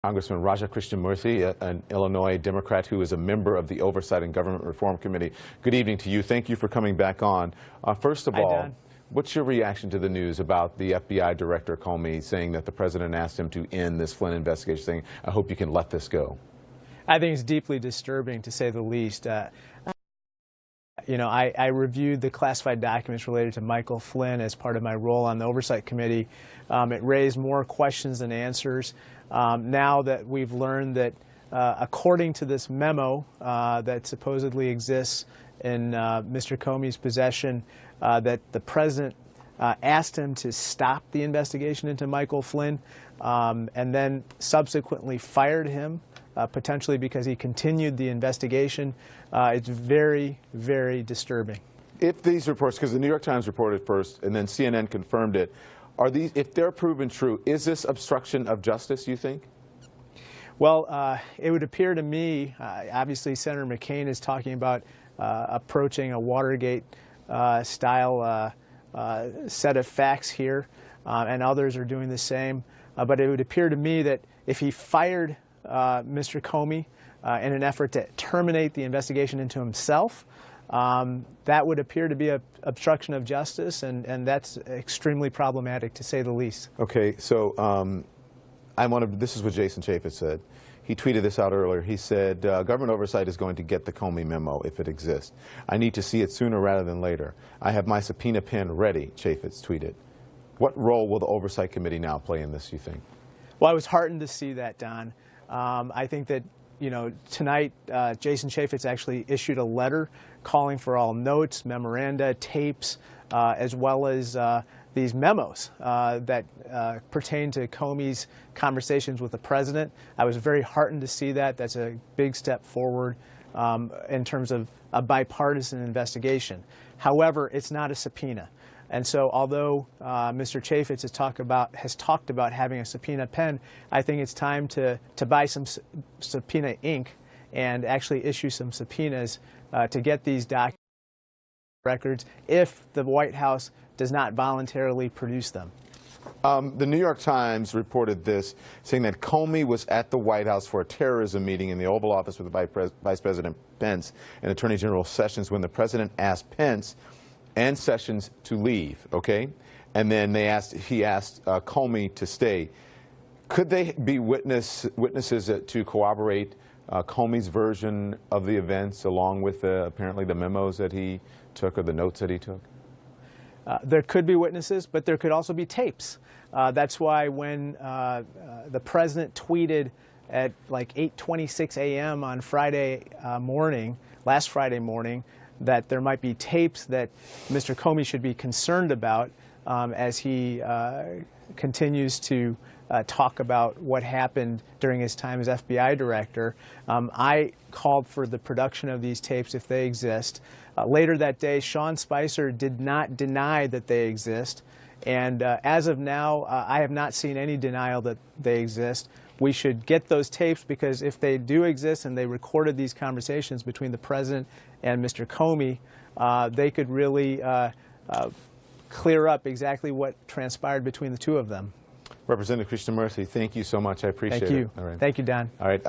Congressman Krishnamoorthi, an Illinois Democrat who is a member of the Oversight and Government Reform Committee. Good evening to you. Thank you for coming back on. First of all, what's your reaction to the news about the FBI Director Comey saying that the president asked him to end this Flynn investigation, saying, I hope you can let this go? I think it's deeply disturbing, to say the least. I reviewed the classified documents related to Michael Flynn as part of my role on the Oversight Committee. It raised more questions than answers. Now that we've learned that, according to this memo that supposedly exists in Mr. Comey's possession, that the president asked him to stop the investigation into Michael Flynn and then subsequently fired him, potentially because he continued the investigation. It's very, very disturbing. If these reports, because the New York Times reported first and then CNN confirmed it, if they're proven true, is this obstruction of justice, you think? Well, it would appear to me, obviously Senator McCain is talking about approaching a Watergate style set of facts here, and others are doing the same. But it would appear to me that if he fired Mr. Comey in an effort to terminate the investigation into himself, that would appear to be an obstruction of justice, and that's extremely problematic, to say the least. Okay, so this is what Jason Chaffetz said. He tweeted this out earlier. He said, government oversight is going to get the Comey memo if it exists. I need to see it sooner rather than later. I have my subpoena pen ready, Chaffetz tweeted. What role will the Oversight Committee now play in this, you think? Well, I was heartened to see that, Don. I think that, tonight Jason Chaffetz actually issued a letter calling for all notes, memoranda, tapes, as well as these memos that pertain to Comey's conversations with the president. I was very heartened to see that. That's a big step forward in terms of a bipartisan investigation. However, it's not a subpoena. And so although Mr. Chaffetz has talked about having a subpoena pen, I think it's time to buy some subpoena ink and actually issue some subpoenas to get these documents records if the White House does not voluntarily produce them. The New York Times reported this, saying that Comey was at the White House for a terrorism meeting in the Oval Office with Vice President Pence and Attorney General Sessions when the president asked Pence and Sessions to leave, okay? And then he asked Comey to stay. Could they be witnesses to corroborate Comey's version of the events, along with apparently the memos that he took or the notes that he took? There could be witnesses, but there could also be tapes. That's why when the president tweeted at like 8:26 a.m. on last Friday morning, that there might be tapes that Mr. Comey should be concerned about as he continues to talk about what happened during his time as FBI director. I called for the production of these tapes if they exist. Later that day, Sean Spicer did not deny that they exist. And as of now, I have not seen any denial that they exist. We should get those tapes, because if they do exist and they recorded these conversations between the president and Mr. Comey, they could really clear up exactly what transpired between the two of them. Representative Krishnamoorthi, thank you so much. I appreciate it. Thank you. All right. Thank you, Don. All right.